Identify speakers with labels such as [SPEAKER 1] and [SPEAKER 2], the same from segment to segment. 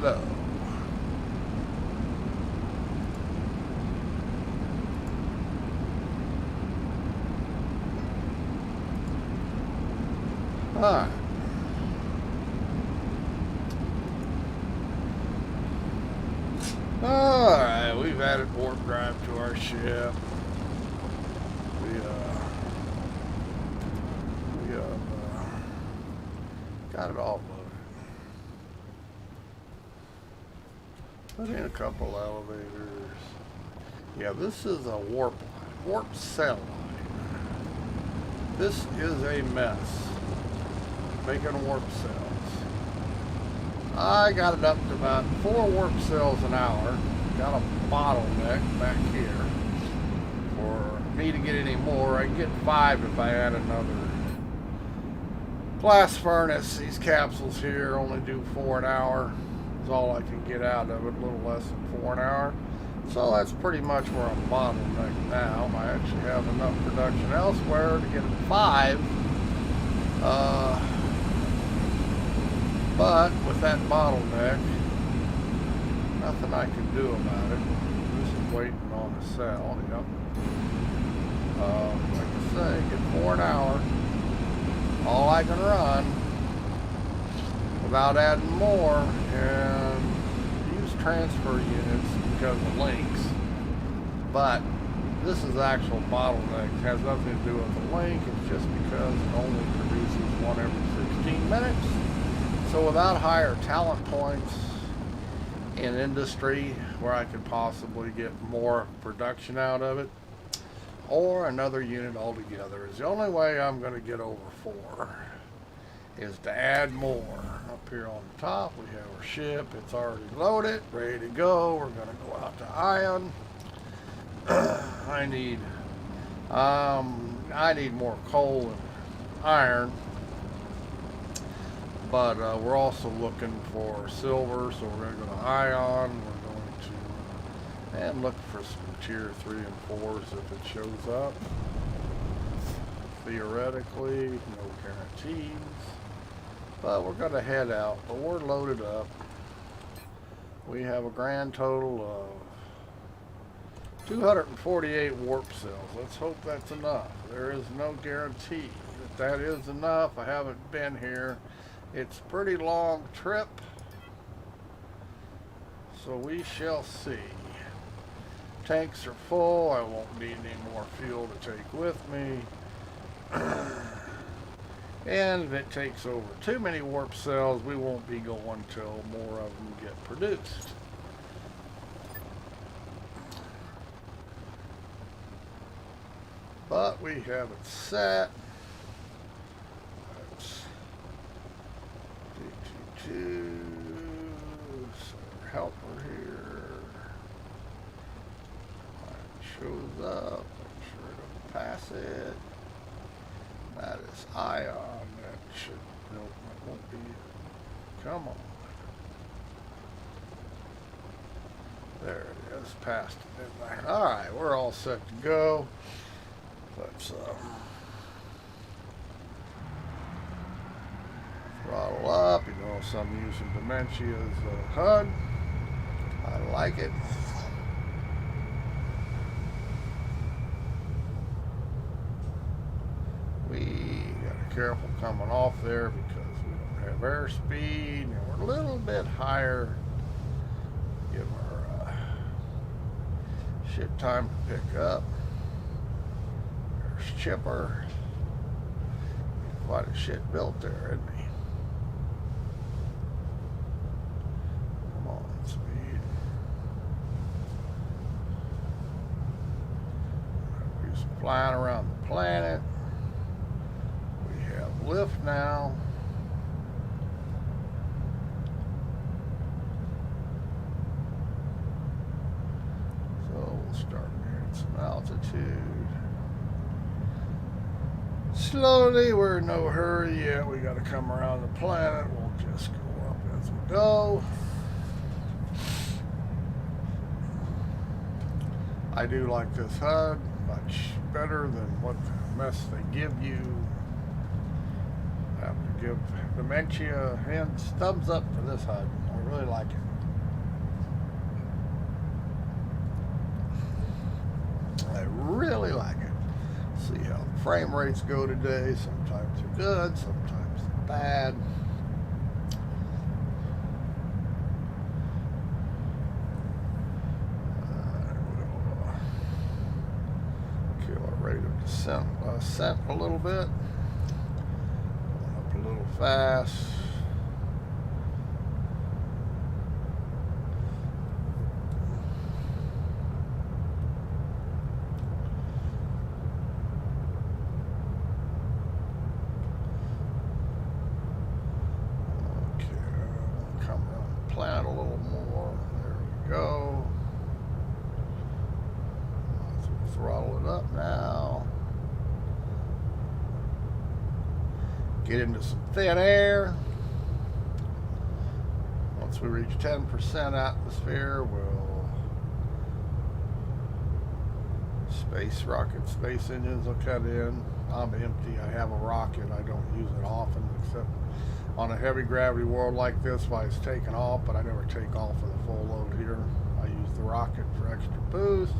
[SPEAKER 1] low. Alright. Alright, we've added warp drive to our ship. We got it all loaded. Put in a couple elevators. Yeah, this is a warp cell line. This is a mess. Making warp cells. I got it up to about 4 warp cells an hour. Got a bottleneck back here. For me to get any more, I can get 5 if I add another blast furnace. These capsules here only do 4 an hour. That's all I can get out of it, a little less than 4 an hour. So that's pretty much where I'm bottlenecked now. I actually have enough production elsewhere to get 5. But with that bottleneck, nothing I can do about it. This is waiting on the cell. Yep. Like I say, get 4 an hour. All I can run without adding more, and use transfer units because of links. But this is actual bottleneck. It has nothing to do with the link. It's just because it only produces 1 every 16 minutes. So without higher talent points in industry where I could possibly get more production out of it, or another unit altogether, is the only way I'm going to get over 4 is to add more. Up here on the top we have our ship. It's already loaded, ready to go. We're going to go out to Ion. I need more coal and iron. But we're also looking for silver, so we're going to go to Ion. We're going to and look for some tier 3 and 4s if it shows up. Theoretically, no guarantees. But we're going to head out. But we're loaded up. We have a grand total of 248 warp cells. Let's hope that's enough. There is no guarantee that is enough. I haven't been here. It's a pretty long trip, so we shall see. Tanks are full. I won't need any more fuel to take with me. And if it takes over too many warp cells, we won't be going till more of them get produced. But we have it set. So helper here shows up. I'm sure it'll pass it. That is Ion. That should nope, that won't be it. Come on. There it is. Passed it. Alright, we're all set to go. Let's throttle up. You know, some using Dementia's HUD. I like it. We got to be careful coming off there because we don't have airspeed, and we're a little bit higher. Give our ship time to pick up. There's Chipper. Quite a shit built there, isn't he? Flying around the planet. We have lift now. So we'll start getting some altitude. Slowly, we're in no hurry yet. We got to come around the planet. We'll just go up as we go. I do like this HUD much better than what mess they give you. I have to give Dementia hands thumbs up for this HUD. I really like it. frame rates go today. Sometimes they're good, sometimes they're bad. Kill our rate of descent a little bit. Up a little fast. Plant a little more. There we go. Let's throttle it up now. Get into some thin air. Once we reach 10% atmosphere, we'll space engines will cut in. I'm empty. I have a rocket. I don't use it often except on a heavy gravity world like this while it's taking off, but I never take off with a full load here. I use the rocket for extra boost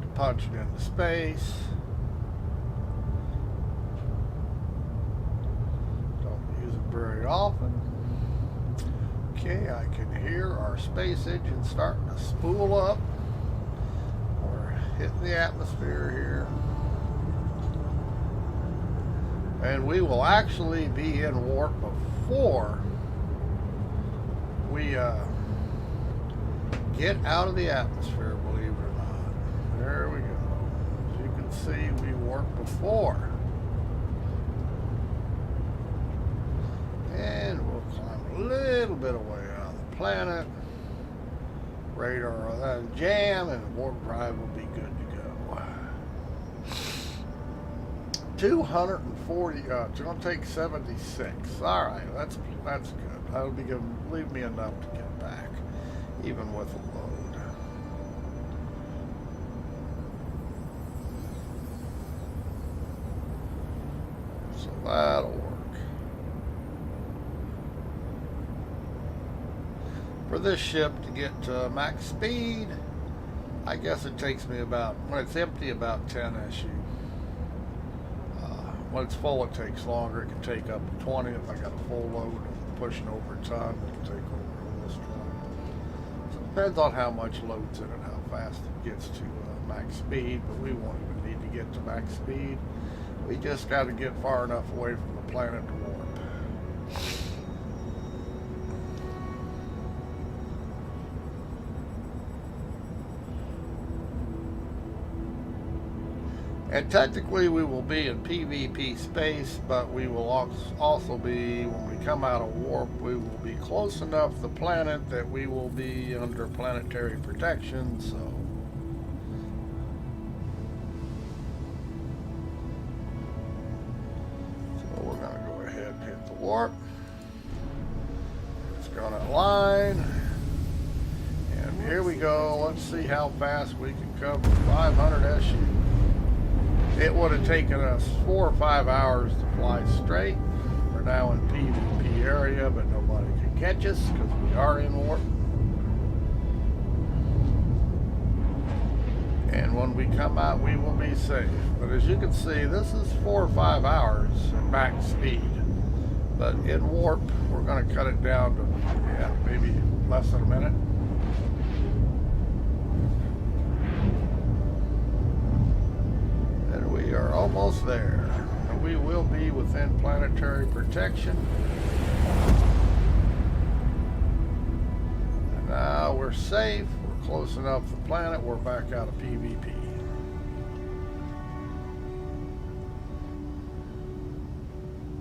[SPEAKER 1] to punch it into space. Don't use it very often. Okay, I can hear our space engine starting to spool up. We're hitting the atmosphere here. And we will actually be in warp before we get out of the atmosphere, believe it or not. There we go. As you can see, we warp before. And we'll climb a little bit away out of the planet. Radar will then jam and the warp drive will be good to go. 240, it's going to take 76. All right, that's good. That'll be good. Leave me enough to get back, even with a load. So that'll work. For this ship to get to max speed, I guess it takes me about, when it's empty, about 10 SU. When it's full, it takes longer. It can take up to 20. If I got a full load and pushing over a ton, it can take over almost 20. So it depends on how much load's in it, how fast it gets to max speed, but we won't even need to get to max speed. We just got to get far enough away from the planet to warp. And technically we will be in PvP space, but we will also be, when we come out of warp, we will be close enough to the planet that we will be under planetary protection, so we're going to go ahead and hit the warp. It's going to align. And here we go. Let's see how fast we can cover 500 SU. It would have taken us 4 or 5 hours to fly straight. We're now in PvP area, but nobody can catch us because we are in warp. And when we come out, we will be safe. But as you can see, this is 4 or 5 hours at max speed. But in warp, we're going to cut it down to, maybe less than a minute. We are almost there, and we will be within planetary protection. And now we're safe. We're close enough to the planet. We're back out of PvP.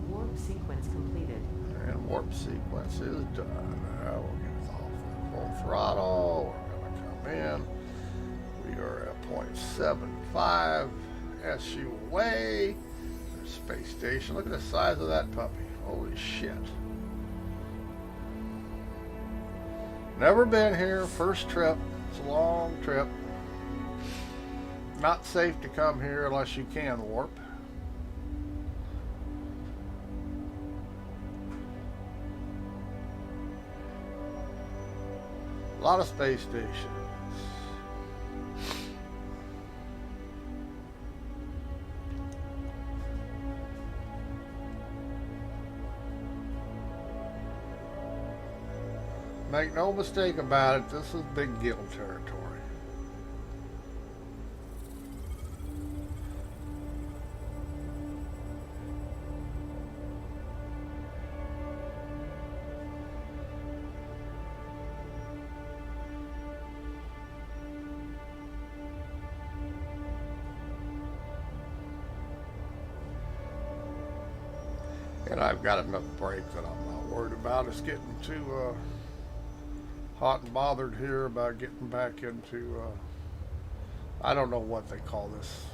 [SPEAKER 2] Warp sequence completed.
[SPEAKER 1] And warp sequence is done. Now we'll get off the full throttle. We're going to come in. We are at 0.75. SU away. There's space station. Look at the size of that puppy. Holy shit. Never been here. First trip. It's a long trip. Not safe to come here unless you can warp. A lot of space stations. Make no mistake about it, this is big gill territory. And I've got enough break that I'm not worried about. It's getting too hot and bothered here about getting back into, I don't know what they call this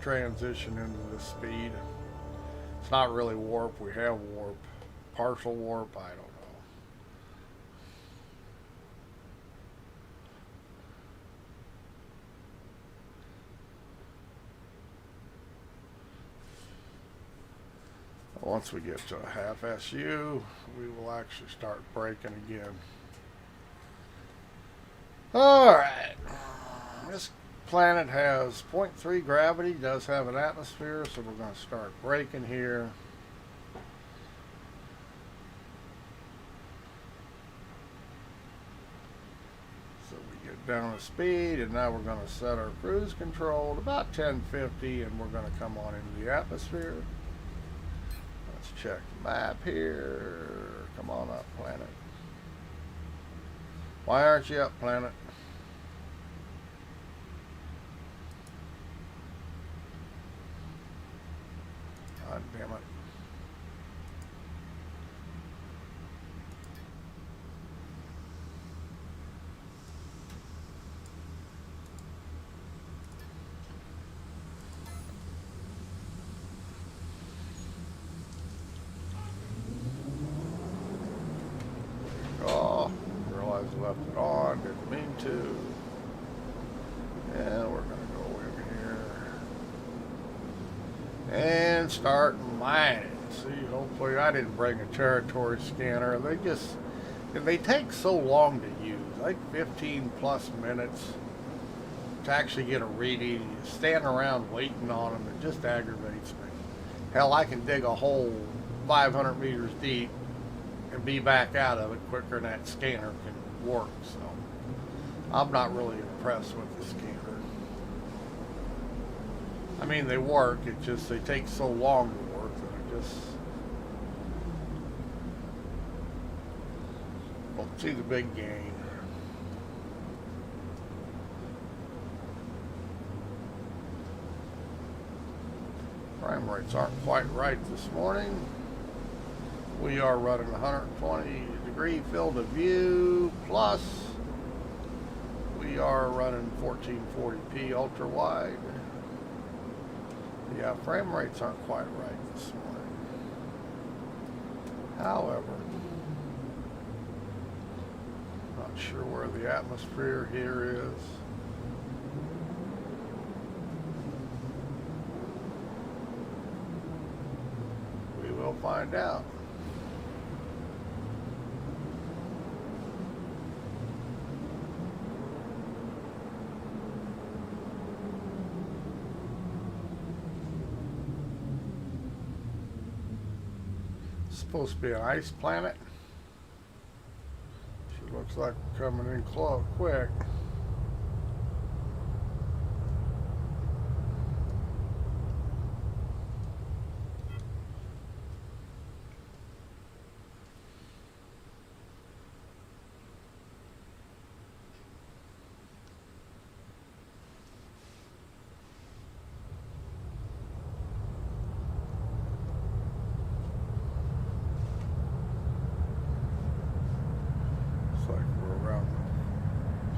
[SPEAKER 1] transition into the speed. It's not really warp. We have warp. Partial warp, I don't know. Once we get to a half SU, we will actually start braking again. Alright. This planet has 0.3 gravity, does have an atmosphere, so we're going to start braking here. So we get down to speed, and now we're going to set our cruise control to about 1050, and we're going to come on into the atmosphere. Let's check the map here. Come on up, planet. Why aren't you up, planet? God damn it. Oh, realized I left it on, didn't mean to. And we're gonna go in here and start mining. See, hopefully I didn't bring a territory scanner. They take so long to use, like 15 plus minutes to actually get a reading. You stand around waiting on them, it just aggravates me. Hell, I can dig a hole 500 meters deep and be back out of it quicker than that scanner can work. So I'm not really impressed with the scanner. I mean, they work, it just, they take so long to work that I just don't see the big gain. Frame rates aren't quite right this morning. We are running 120 degree field of view plus we are running 1440p ultra wide. Yeah, frame rates aren't quite right this morning. However, not sure where the atmosphere here is. We will find out. Supposed to be an ice planet. She looks like we're coming in quick.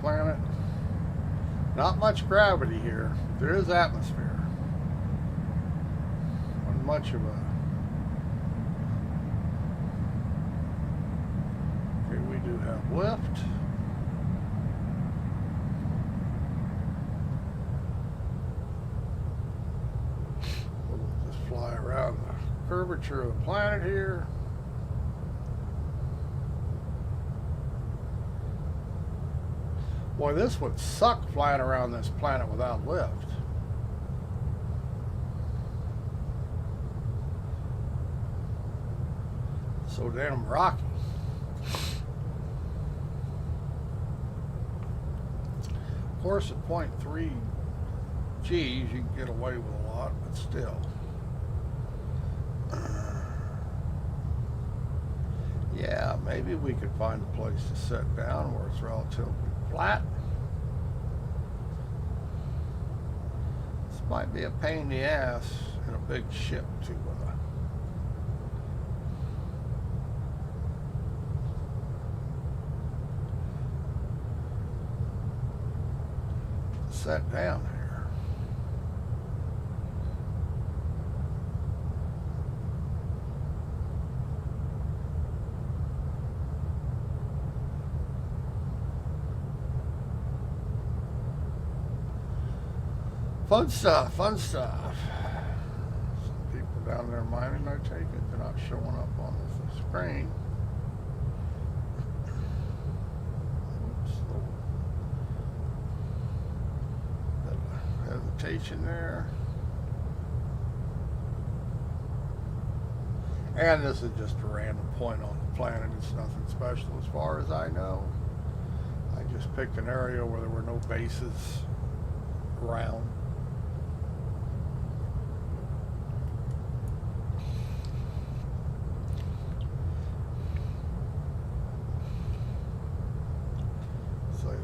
[SPEAKER 1] Planet. Not much gravity here. There is atmosphere. Not much of a... Okay, we do have lift. We'll just fly around the curvature of the planet here. Boy, this would suck flying around this planet without lift. So damn rocky. course, at 0.3 G's, you can get away with a lot, but still. Yeah, maybe we could find a place to sit down where it's relatively flat. This might be a pain in the ass in a big ship to set down here. Fun stuff, fun stuff. Some people down there mining, I take it. They're not showing up on the screen. Oops, a little bit of hesitation there. And this is just a random point on the planet. It's nothing special as far as I know. I just picked an area where there were no bases around.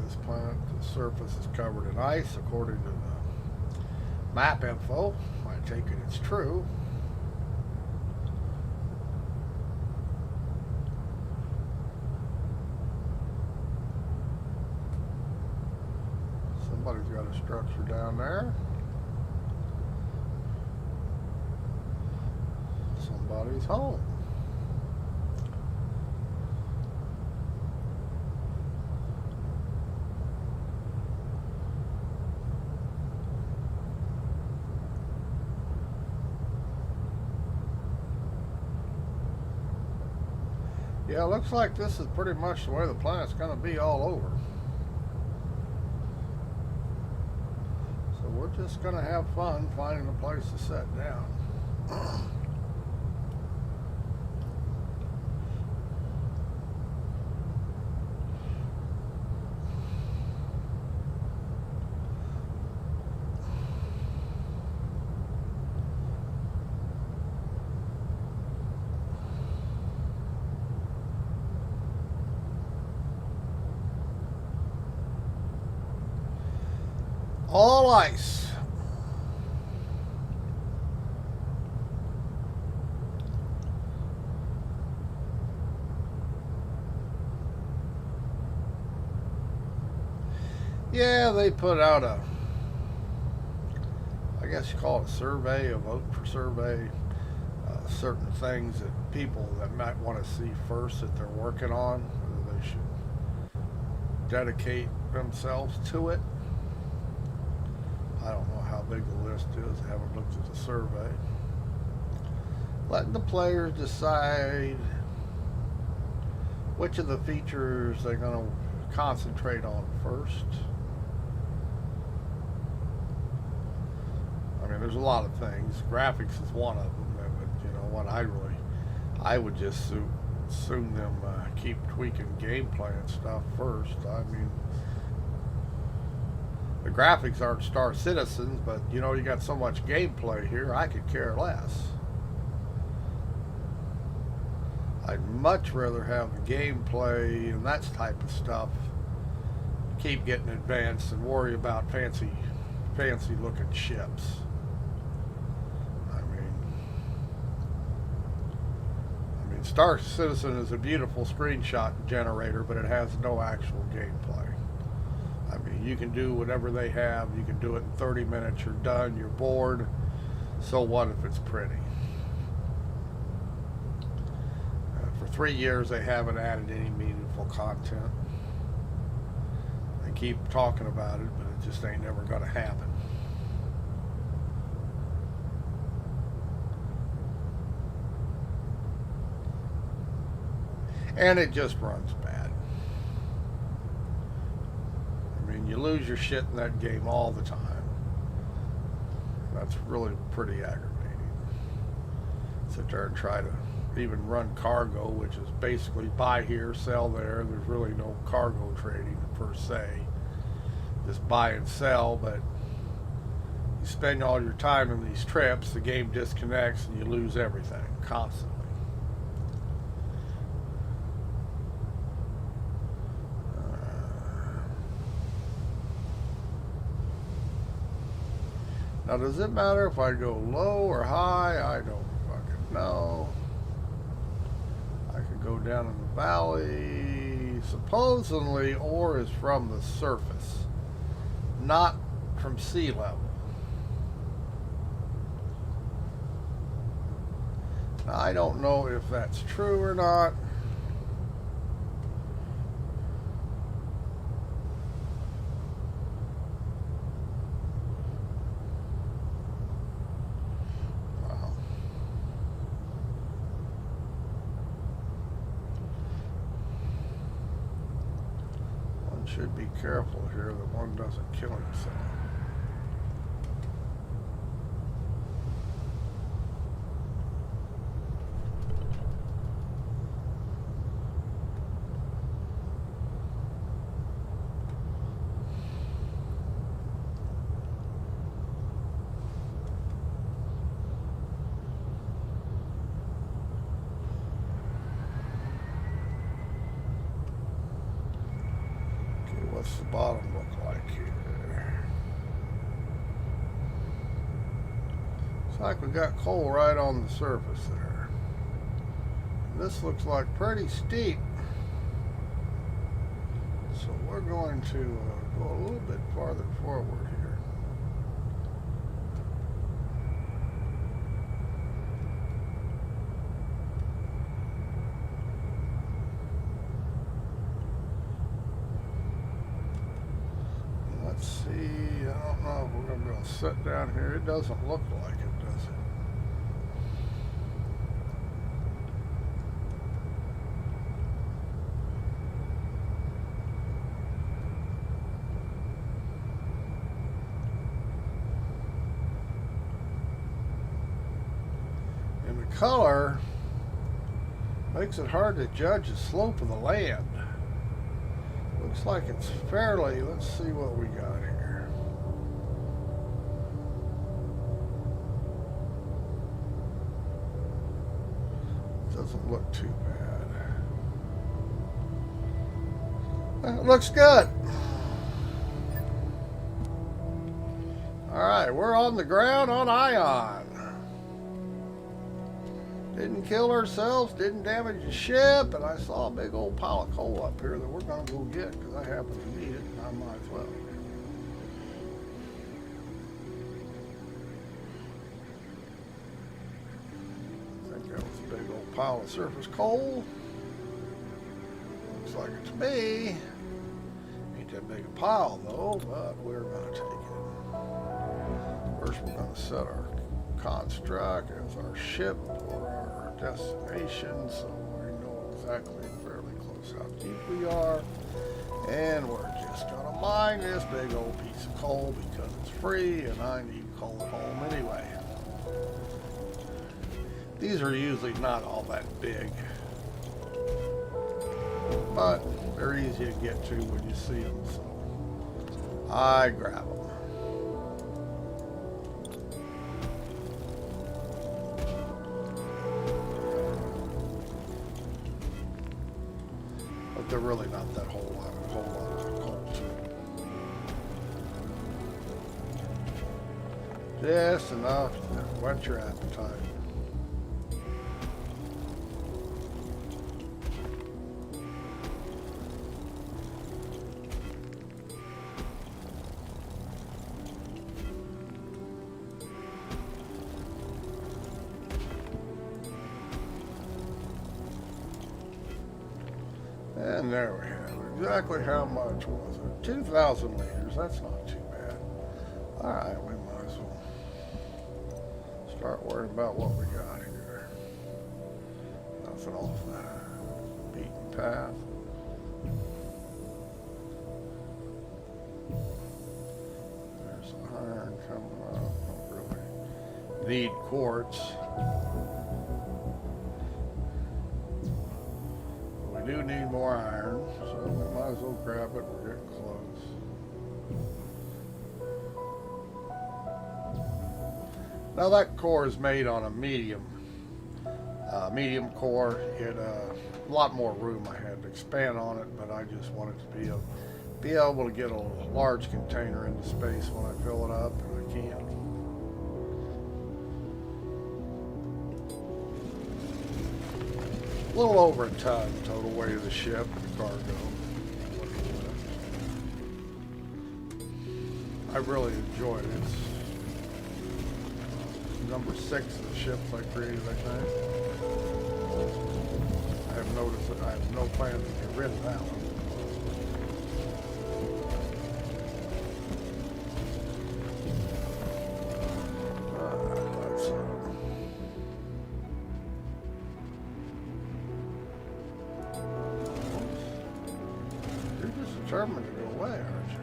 [SPEAKER 1] This planet, the surface is covered in ice according to the map info. I take it it's true. Somebody's got a structure down there. Somebody's home. Yeah, it looks like this is pretty much the way the planet's going to be all over. So we're just going to have fun finding a place to set down. All ice. Yeah, they put out a, I guess you call it a survey, a vote for survey, certain things that people that might want to see first that they're working on, whether they should dedicate themselves to it. I don't know how big the list is. I haven't looked at the survey. Letting the players decide which of the features they're going to concentrate on first. I mean, there's a lot of things. Graphics is one of them. But you know what? I would just assume them keep tweaking gameplay and stuff first. I mean, the graphics aren't Star Citizens, but you know, you got so much gameplay here, I could care less. I'd much rather have the gameplay and that type of stuff keep getting advanced and worry about fancy looking ships. I mean, Star Citizen is a beautiful screenshot generator, but it has no actual gameplay. I mean, you can do whatever they have. You can do it in 30 minutes. You're done. You're bored. So what if it's pretty? For 3 years, they haven't added any meaningful content. They keep talking about it, but it just ain't never going to happen. And it just runs bad. You lose your shit in that game all the time. That's really pretty aggravating. Sit there and try to even run cargo, which is basically buy here, sell there. There's really no cargo trading per se. just buy and sell, but you spend all your time in these trips, the game disconnects and you lose everything constantly. Now, does it matter if I go low or high? I don't fucking know. I could go down in the valley. Supposedly, ore is from the surface, not from sea level. Now, I don't know if that's true or not. Should be careful here that one doesn't kill himself. What's the bottom look like here? Looks like we got coal right on the surface there. And this looks like pretty steep. So we're going to go a little bit farther forward here. Let's see, I don't know if we're going to be able to sit down here. It doesn't look like it, does it? And the color makes it hard to judge the slope of the land. Looks like it's fairly, let's see what we got here. Doesn't look too bad. It looks good. Alright, we're on the ground on Ion. Didn't kill ourselves, didn't damage the ship, and I saw a big old pile of coal up here that we're going to go get because I happen to need it, and I might as well. I think that was a big old pile of surface coal. Looks like it to me. Ain't that big a pile though, but we're going to take it. First we're going to set our construct as our ship or our destination, so we know exactly fairly close how deep we are. And we're just gonna mine this big old piece of coal because it's free and I need coal at home anyway. These are usually not all that big, but they're easy to get to when you see them, so I grab them. They're really not that whole lot of coal to just enough to whet your appetite. And there we have it. Exactly how much was it? 2,000 liters. That's not too bad. Alright, we might as well start worrying about what we got here. Nothing off the beaten path. There's iron coming up. Don't really need quartz. We do need more iron, so we might as well grab it. We're getting close. Now that core is made on a medium core. It a lot more room. I had to expand on it, but I just wanted to be able to get a large container into space when I fill it up, and I can. A little over a ton total weight of the ship, the cargo. I really enjoyed it. It's number 6 of the ships I created, I think. I have noticed that I have no plans to get rid of that one. You're just determined to go away, aren't you?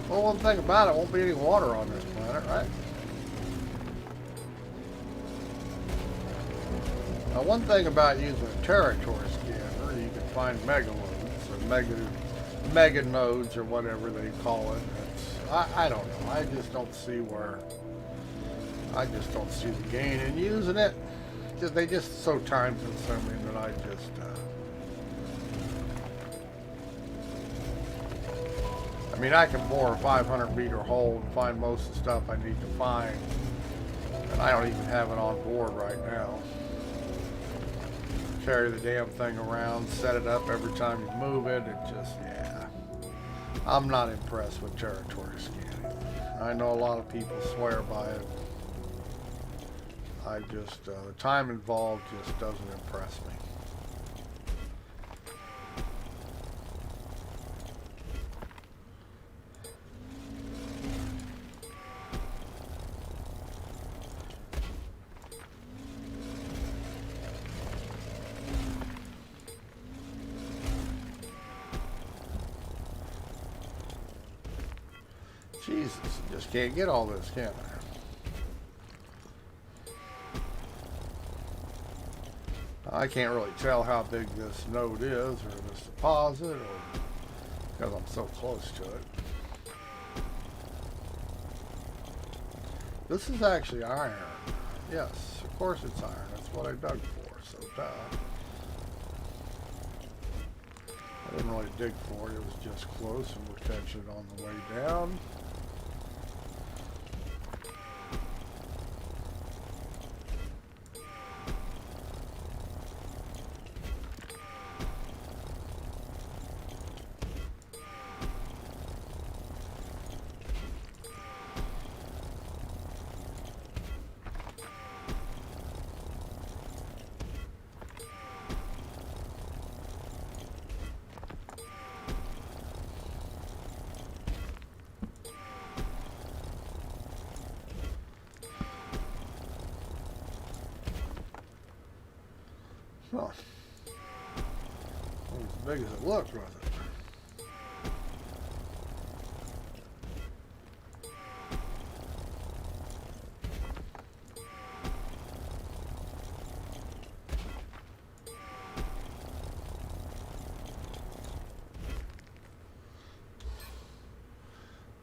[SPEAKER 1] Well, one thing about it, won't be any water on this planet, right? Now, one thing about using a territory scanner, you can find megalodes or mega nodes or whatever they call it. I don't know. I just don't see the gain in using it. They just so time consuming that I just. I mean, I can bore a 500-meter hole and find most of the stuff I need to find, and I don't even have it on board right now. Carry the damn thing around, set it up every time you move it. It just, yeah. I'm not impressed with territory scanning. I know a lot of people swear by it. I just, the time involved just doesn't impress me. Jesus, just can't get all this, can I? I can't really tell how big this node is, or this deposit, or because I'm so close to it. This is actually iron. Yes, of course it's iron. That's what I dug for, so duh. I didn't really dig for it. It was just close, and we'll catch it on the way down. Huh. Not as big as it looked, was it?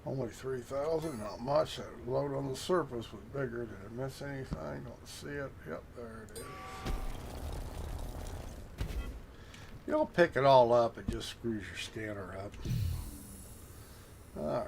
[SPEAKER 1] Only 3,000, not much. That load on the surface was bigger. Did I miss anything? Don't see it. Yep, there it is. You don't pick it all up, it just screws your scanner up. Alright.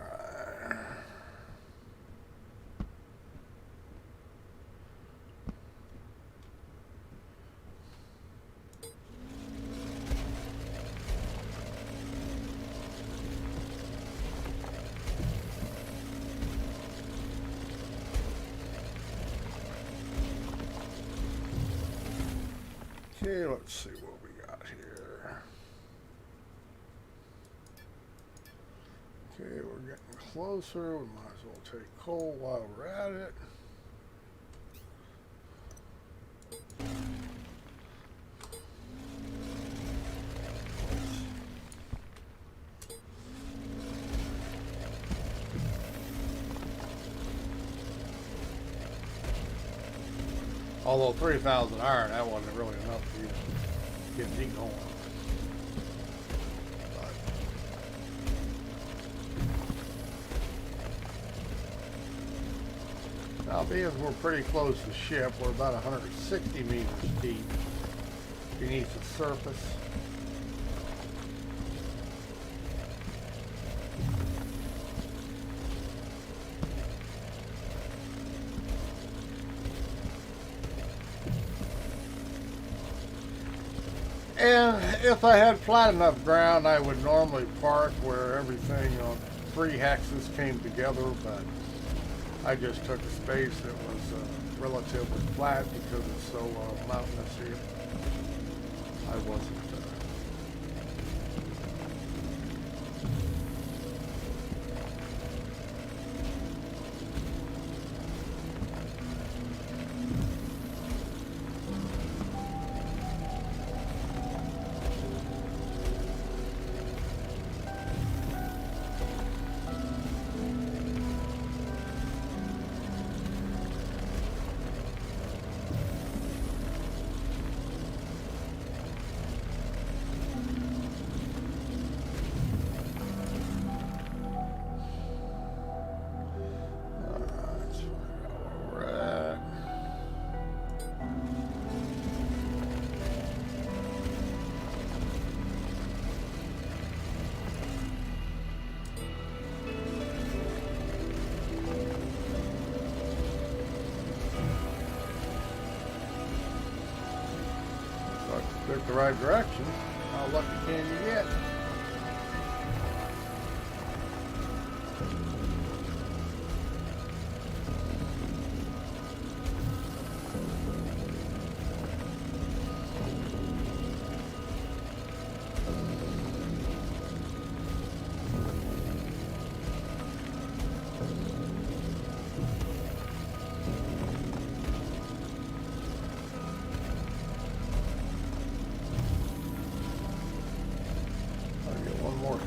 [SPEAKER 1] Okay, let's see what we got here. Okay, we're getting closer. We might as well take coal while we're at it. Although 3,000 iron, that wasn't really enough to get me going. But now, being we're pretty close to ship, we're about 160 meters deep beneath the surface. And if I had flat enough ground, I would normally park where everything on 3 hexes came together, but I just took a space that was relatively flat because it's so mountainous here. I wasn't. Took the right direction. How lucky can you get?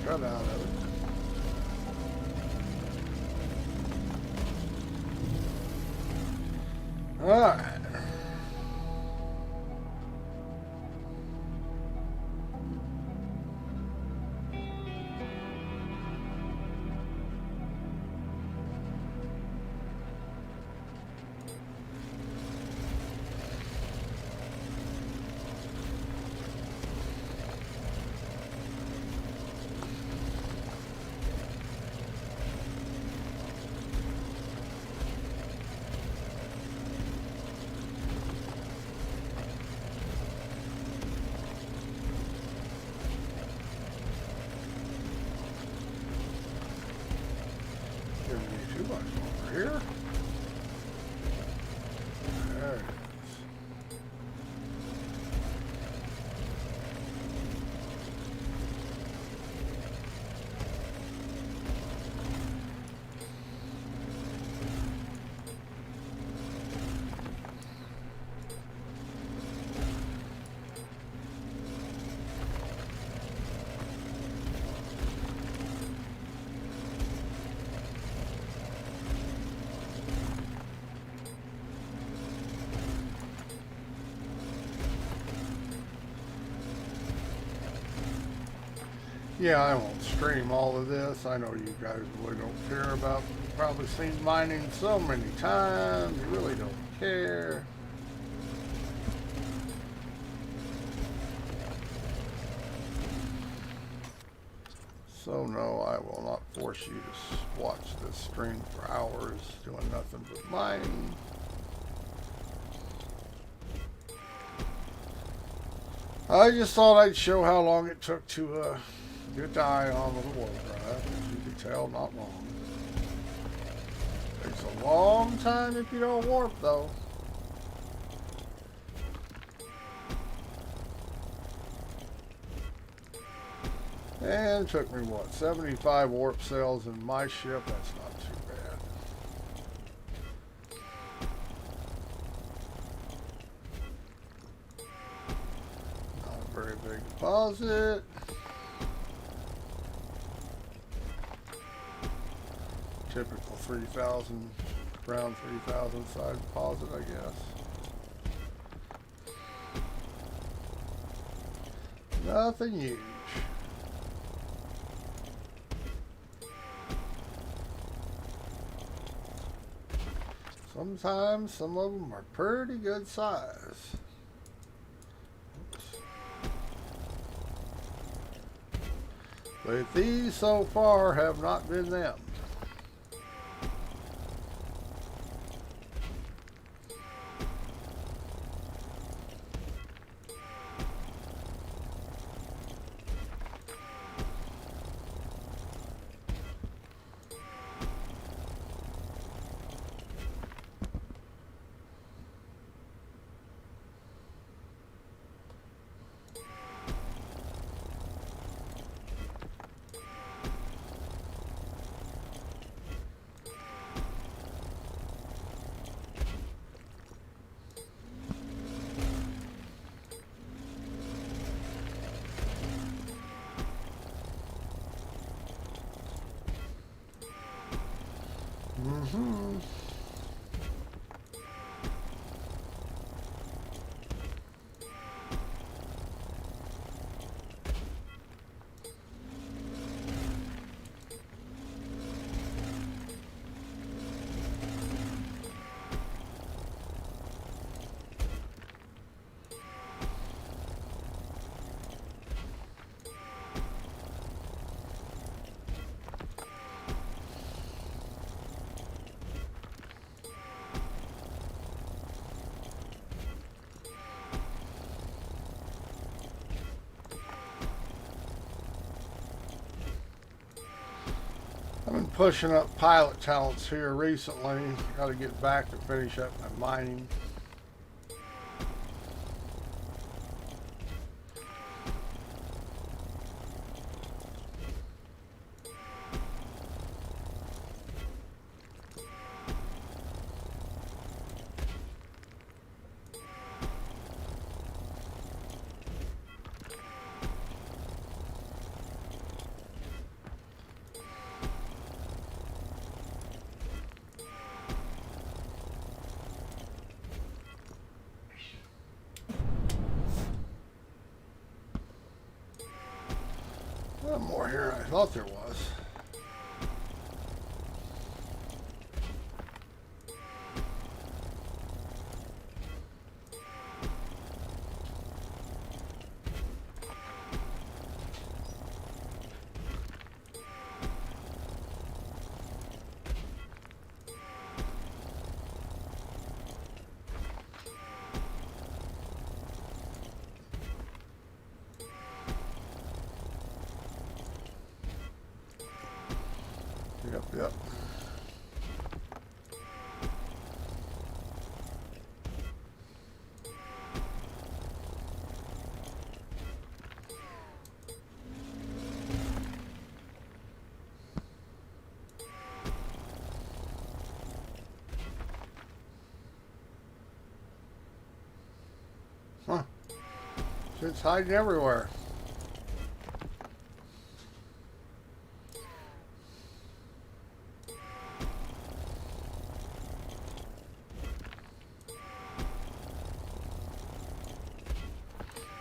[SPEAKER 1] Cut out of it. All right. Too much over here. There it is. Yeah, I won't stream all of this. I know you guys really don't care about it. You've probably seen mining so many times. You really don't care. So no, I will not force you to watch this stream for hours doing nothing but mining. I just thought I'd show how long it took to get the eye on the warp drive. As you can tell, not long. Takes a long time if you don't warp, though. And it took me, what, 75 warp cells in my ship? That's not too bad. Not a very big deposit. Typical 3,000, around 3,000 size deposit, I guess. Nothing huge. Sometimes some of them are pretty good size. Oops. But these so far have not been them. Mm-hmm. I've been pushing up pilot talents here recently. Got to get back to finish up my mining. More here than I thought there was. Yep. Huh. Shit's hiding everywhere.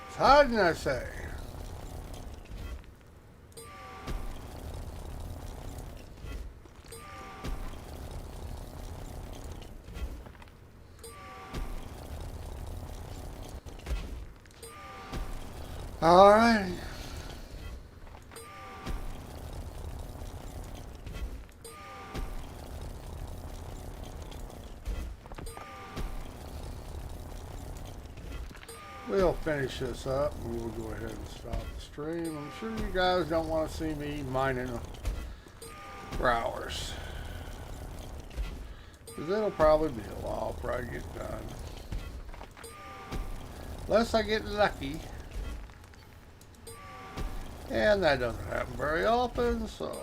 [SPEAKER 1] It's hiding, I say. All right. We'll finish this up and we'll go ahead and stop the stream. I'm sure you guys don't want to see me mining for hours, because it'll probably be a while before I get done. Unless I get lucky. And that doesn't happen very often, so.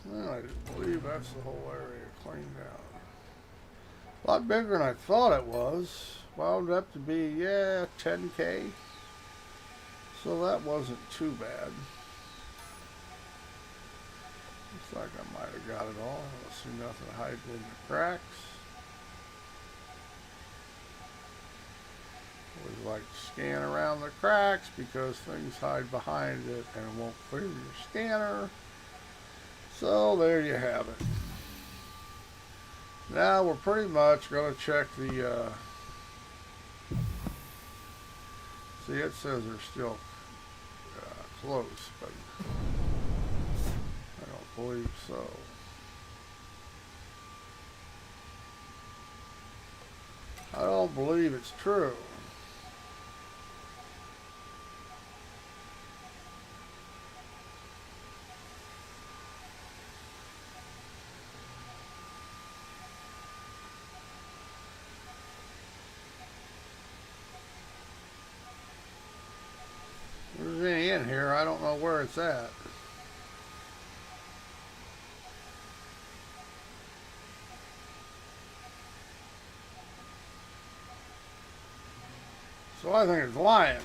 [SPEAKER 1] Well, I believe that's the whole area cleaned out. A lot bigger than I thought it was. Wound up to be, yeah, 10K. So that wasn't too bad. Looks like I might have got it all. I don't see nothing hiding in the cracks. like to scan around the cracks because things hide behind it and won't clear your scanner. So there you have it. Now we're pretty much going to check the, see, it says they're still close, but I don't believe so. I don't believe it's true. There's any in here. I don't know where it's at. So I think it's lying.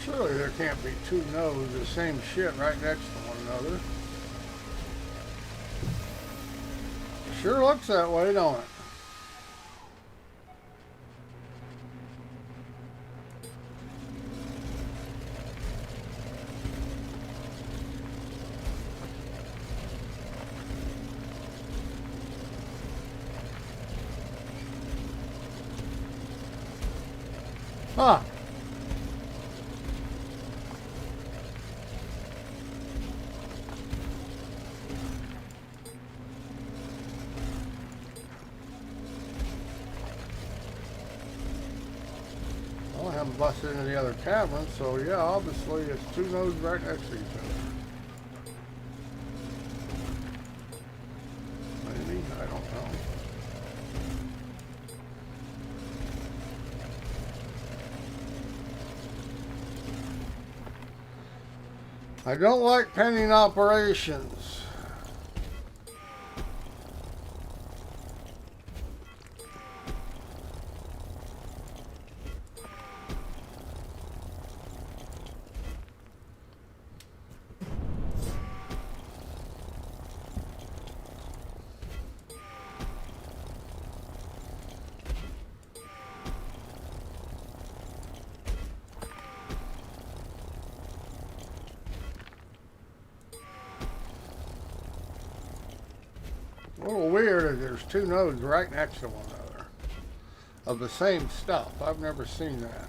[SPEAKER 1] Surely there can't be two nodes the same shit right next to one another. Sure looks that way, don't it? Huh. Well, I haven't busted into the other cavern, so yeah, obviously it's two nodes right next to each other. Maybe, I don't know. I don't like pending operations. A little weird that there's two nodes right next to one another of the same stuff. I've never seen that.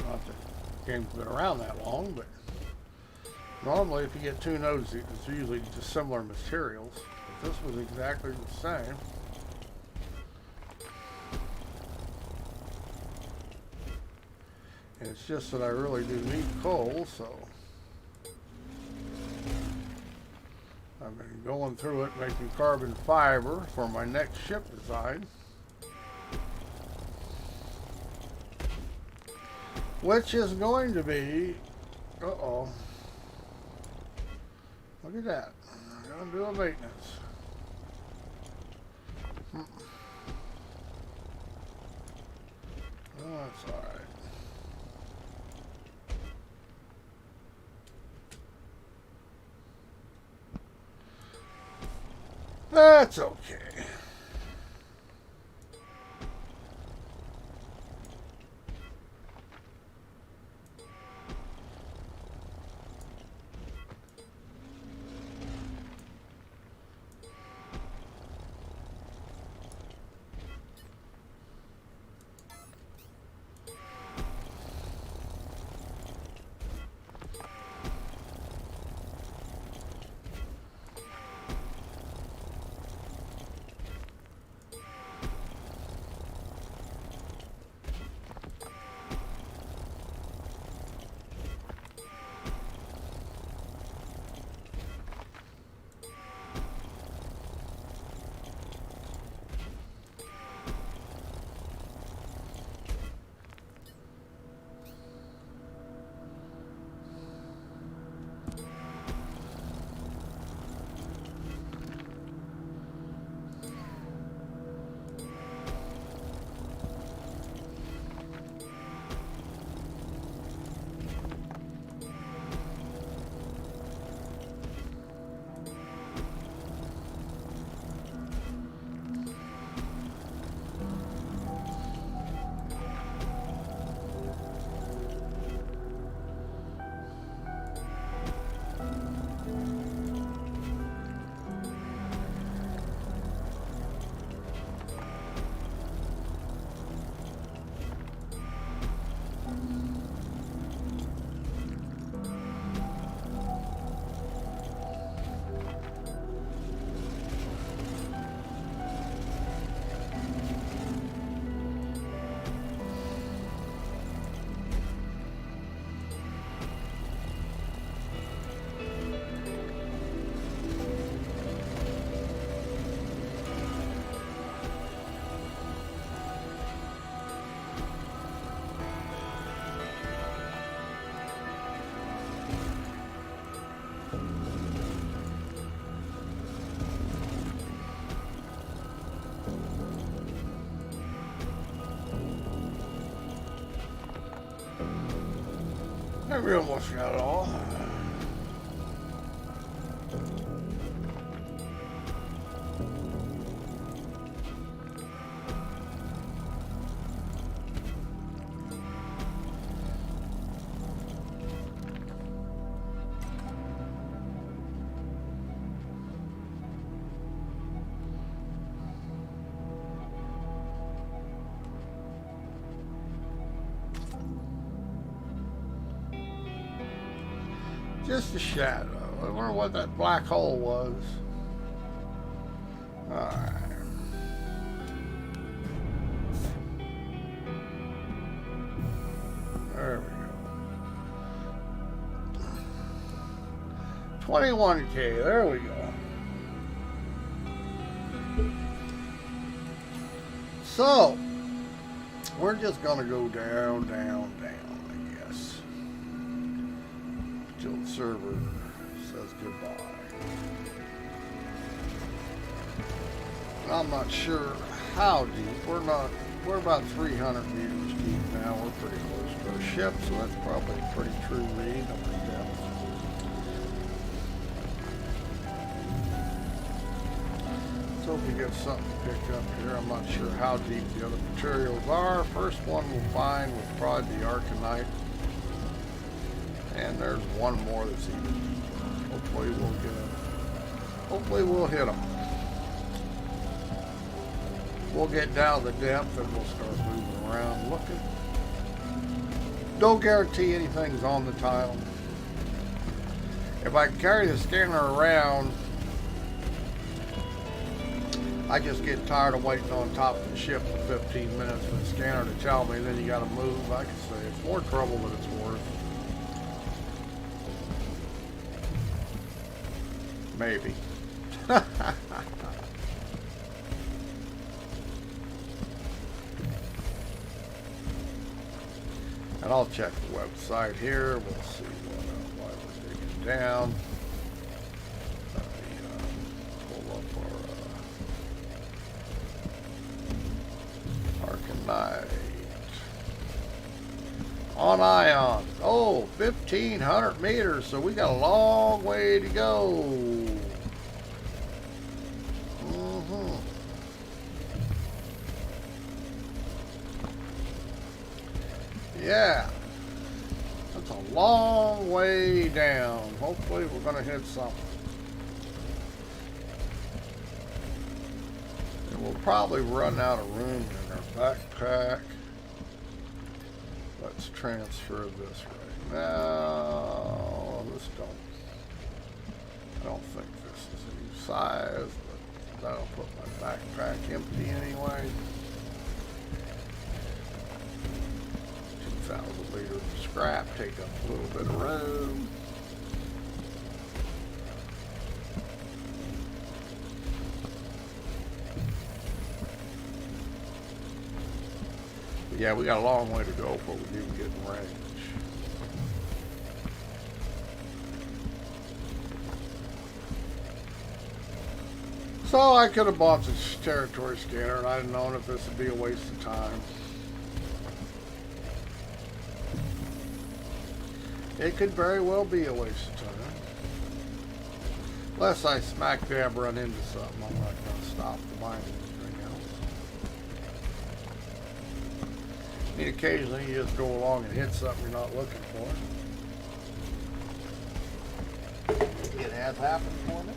[SPEAKER 1] Not that the game's been around that long, but normally if you get two nodes, it's usually just similar materials. But this was exactly the same. And it's just that I really do need coal, so I've been going through it, making carbon fiber for my next ship design. Which is going to be, uh-oh, look at that, I'm going to do a maintenance. Oh, that's all right. That's okay. We almost got it all. Just a shadow. I wonder what that black hole was. Alright. There we go. 21K. There we go. So, we're just going to go down, down, down, I guess. Till the server says goodbye. And I'm not sure how deep. We're about 300 meters deep now. We're pretty close to our ship, so that's probably a pretty true read of the depth. So if we get something picked up here, I'm not sure how deep the other materials are. First one we'll find will probably be Arcanite. And there's one more that's even deeper. Hopefully we'll get them. Hopefully we'll hit them. We'll get down the depth and we'll start moving around looking. Don't guarantee anything's on the tile. If I carry the scanner around, I just get tired of waiting on top of the ship for 15 minutes for the scanner to tell me, then you gotta move. I can say it's more trouble than it's worth. Maybe. And I'll check the website here. We'll see why we're digging down. Let me pull up our Arcanite. On ion. Oh, 1,500 meters, so we got a long way to go. Yeah, that's a long way down. Hopefully we're going to hit something. And we'll probably run out of room in our backpack. Let's transfer this right now. I don't think this is any size, but that'll put my backpack empty anyway. 2,000 liters of scrap, take up a little bit of room. But yeah, we got a long way to go before we even get in range. So I could have bought this territory scanner and I'd have known if this would be a waste of time. It could very well be a waste of time. Unless I smack dab run into something, I'm not going to stop to buy anything else. I mean, occasionally you just go along and hit something you're not looking for. It has happened for me.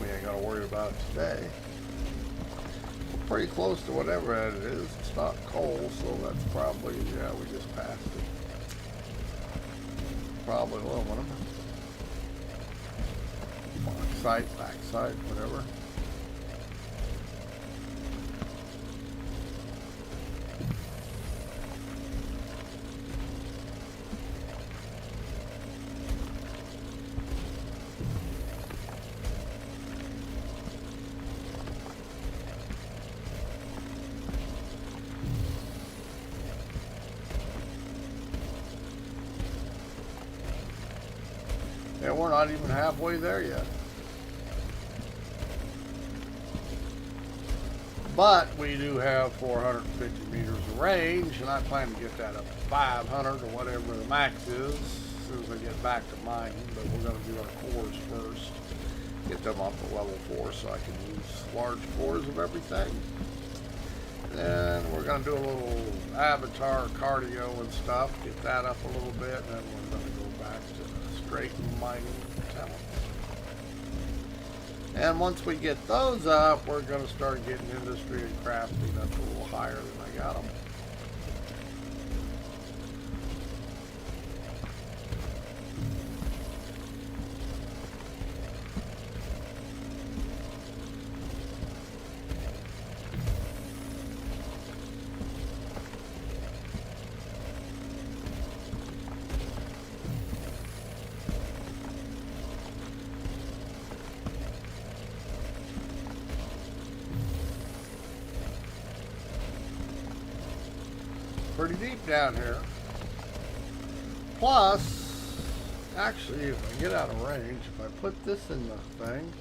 [SPEAKER 1] We ain't got to worry about it today. We're pretty close to whatever that it is. It's not coal, so that's probably, yeah, we just passed it. Probably aluminum. Bauxite, backside, whatever. Yeah, we're not even halfway there yet. But we do have 450 meters of range, and I plan to get that up to 500 or whatever the max is as soon as I get back to mining. But we're going to do our cores first, get them up to level 4 so I can use large cores of everything. Then we're going to do a little avatar cardio and stuff, get that up a little bit, and then we're going to go back to straight mining talent. And once we get those up, we're going to start getting industry and crafting up a little higher than I got them. Pretty deep down here. Plus, actually, if I get out of range, if I put this in the thing,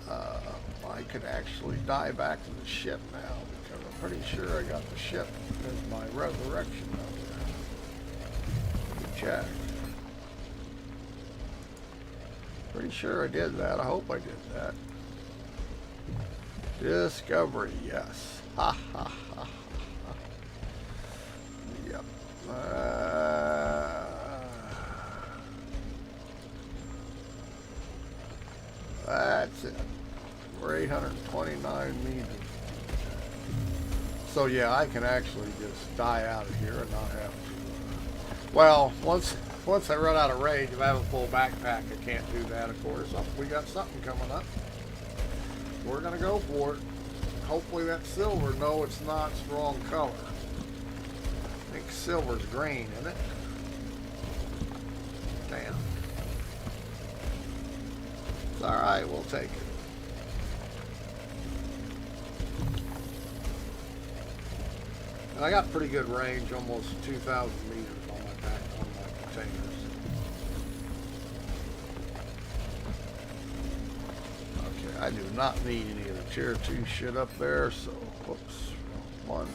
[SPEAKER 1] I could actually die back to the ship now, because I'm pretty sure I got the ship as my resurrection over there. Let me check. Pretty sure I did that. I hope I did that. Discovery, yes. Ha ha ha. Yep. That's it. We're 829 meters. So yeah, I can actually just die out of here and not have to. Well, once I run out of range, if I have a full backpack, I can't do that. Of course, we got something coming up. We're gonna go for it. Hopefully that silver. No, it's not. It's the wrong color. I think silver's green, isn't it? Damn. It's alright, we'll take it. And I got pretty good range, almost 2,000 meters on my containers. Okay, I do not need any of the tier 2 shit up there, so whoops, wrong one.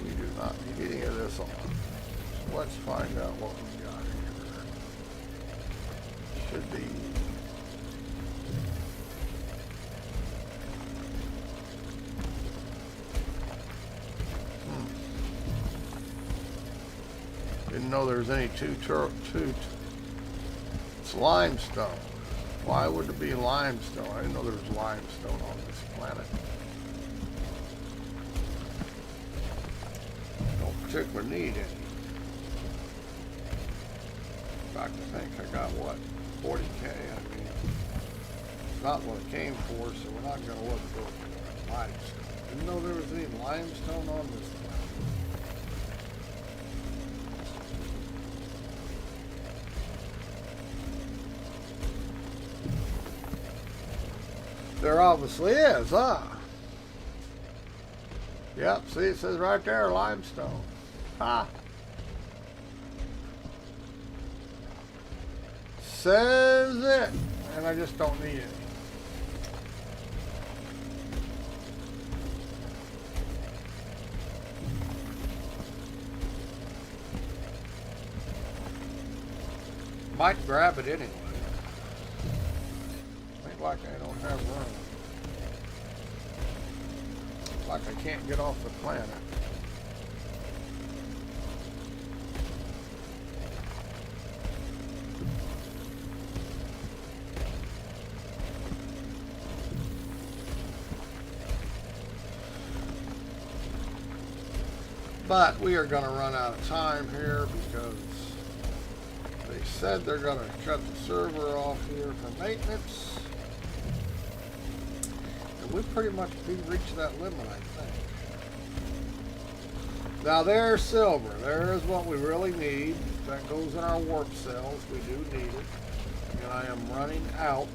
[SPEAKER 1] We do not need any of this on. So let's find out what we got here. Should be didn't know there was any it's limestone. Why would it be limestone? I didn't know there was limestone on this planet. Don't particularly need any. In fact, I think I got what, 40K. I mean, it's not what it came for, so we're not going to look for limestone. Didn't know there was any limestone on this planet. There obviously is, huh? Yep, see it says right there, limestone. Ha! Says it. And I just don't need it. Might grab it anyway. Like I don't have room. Like I can't get off the planet. But we are going to run out of time here because they said they're going to cut the server off here for maintenance. We pretty much reached that limit, I think. Now there's silver. There is what we really need. That goes in our warp cells. We do need it. And I am running out.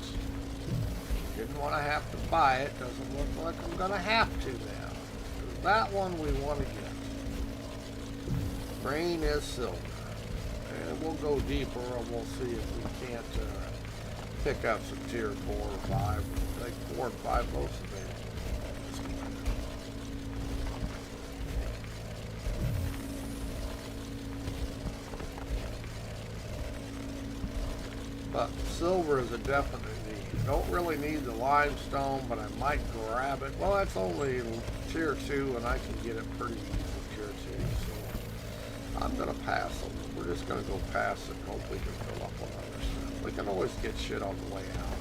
[SPEAKER 1] Didn't want to have to buy it. Doesn't look like I'm going to have to now. Because that one we want to get. Green is silver. And we'll go deeper and we'll see if we can't pick up some tier 4 or 5. I think 4 and 5 most available. But silver is a definite need. I don't really need the limestone, but I might grab it. Well, that's only tier 2, and I can get it pretty easy tier 2. So I'm going to pass them. We're just going to go past it and hope we can fill up on other stuff. We can always get shit on the way out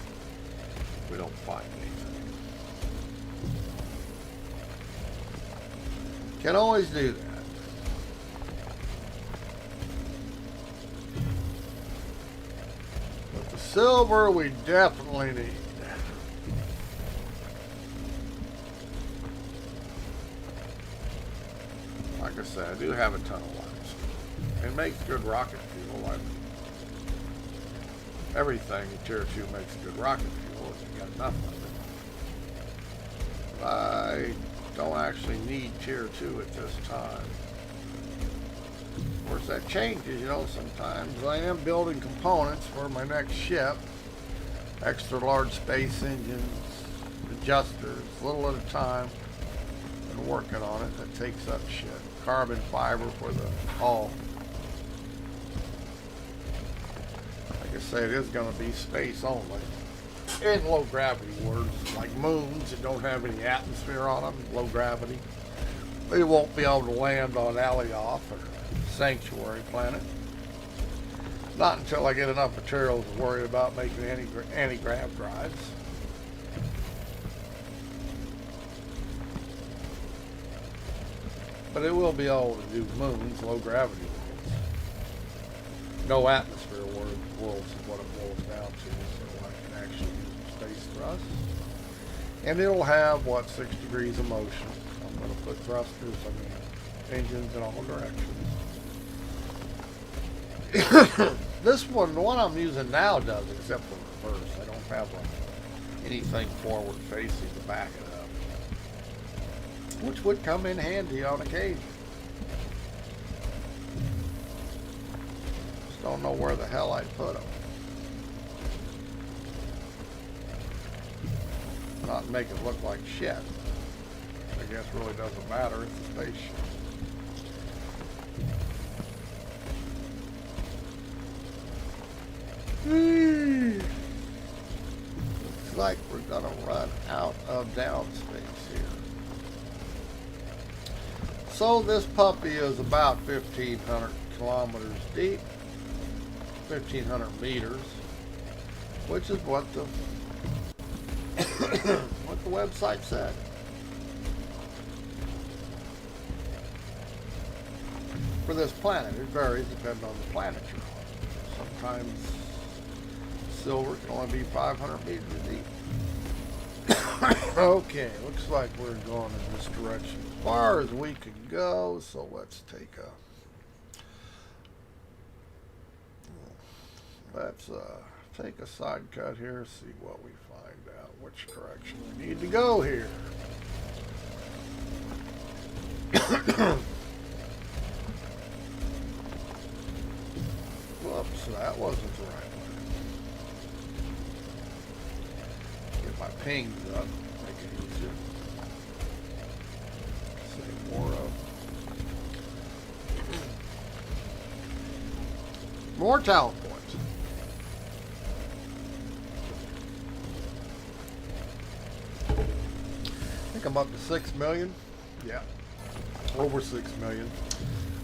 [SPEAKER 1] if we don't find anything. Can always do that. But the silver we definitely need. Like I said, I do have a ton of limestone. It makes good rocket fuel. I mean, everything in tier 2 makes good rocket fuel if you got enough of it. I don't actually need tier 2 at this time. Of course, that changes, you know, sometimes. I am building components for my next ship. Extra large space engines, adjusters, a little at a time. Been working on it. That takes up shit. Carbon fiber for the hull. Like I say, it is going to be space only. In low gravity words, like moons that don't have any atmosphere on them, low gravity. They won't be able to land on Alioth or Sanctuary Planet. Not until I get enough materials to worry about making anti-grav drives. But it will be able to do moons, low gravity worlds. No atmosphere worlds is what it boils down to, so I can actually use space thrust. And it'll have, what, 6 degrees of motion. I'm going to put thrusters, engines in all directions. This one, the one I'm using now does, except for reverse. I don't have anything forward facing to back it up. Which would come in handy on occasion. Just don't know where the hell I'd put them. Not make it look like shit. I guess really doesn't matter. It's a spaceship. Looks like we're gonna run out of downspace here. So this puppy is about 1,500 kilometers deep, 1,500 meters, which is what the what the website said. For this planet, it varies depending on the planet you're on. Sometimes silver can only be 500 meters deep. Okay, looks like we're going in this direction as far as we can go, so let's take a side cut here, see what we find out, which direction we need to go here. Whoops, that wasn't the right way. Get my pings up, make it easier. Save more of. More talent points. I think I'm up to 6 million. Yeah, over 6 million.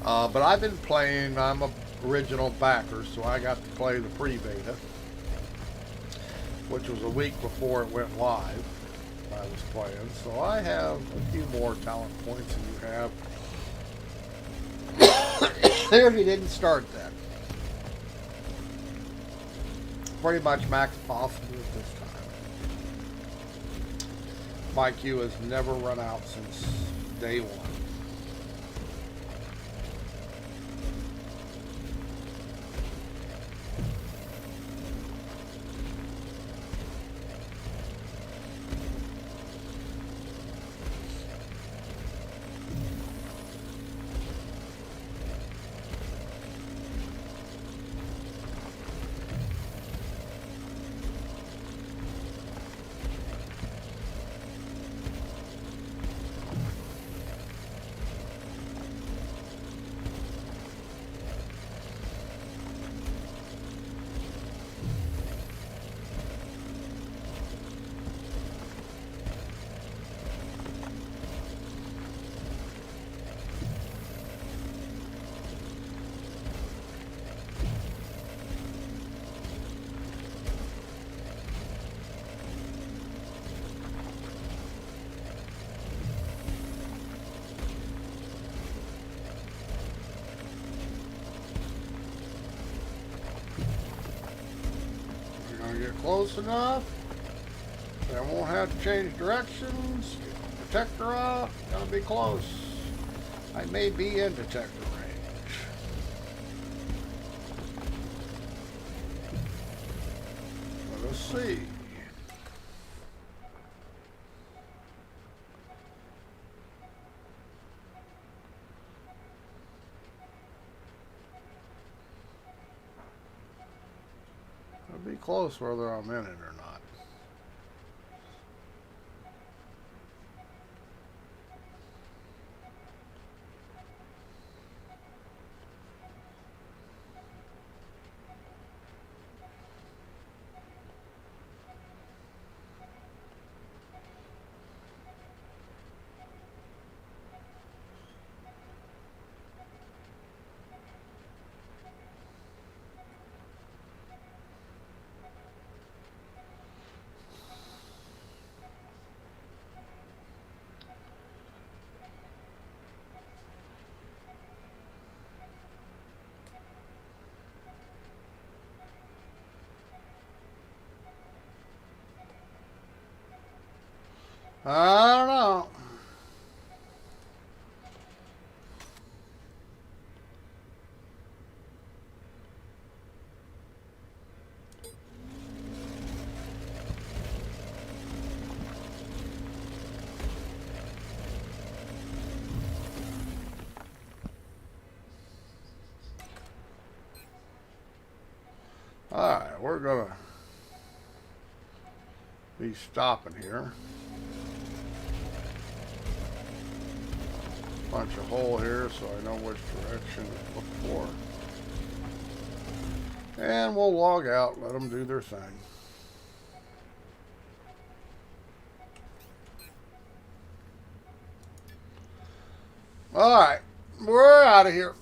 [SPEAKER 1] But I've been playing, I'm a original backer, so I got to play the pre-beta, which was a week before it went live. I was playing, so I have a few more talent points than you have. There, if you didn't start that. Pretty much max possible at this time. My queue has never run out since day one. Gonna get close enough. I won't have to change directions. Get the detector off. Gotta be close. I may be in detector range. Let us see. I'll be close whether I'm in it or not. I don't know. Alright, we're gonna be stopping here. Punch a hole here so I know which direction to look for. And we'll log out, let them do their thing. Alright, we're out of here.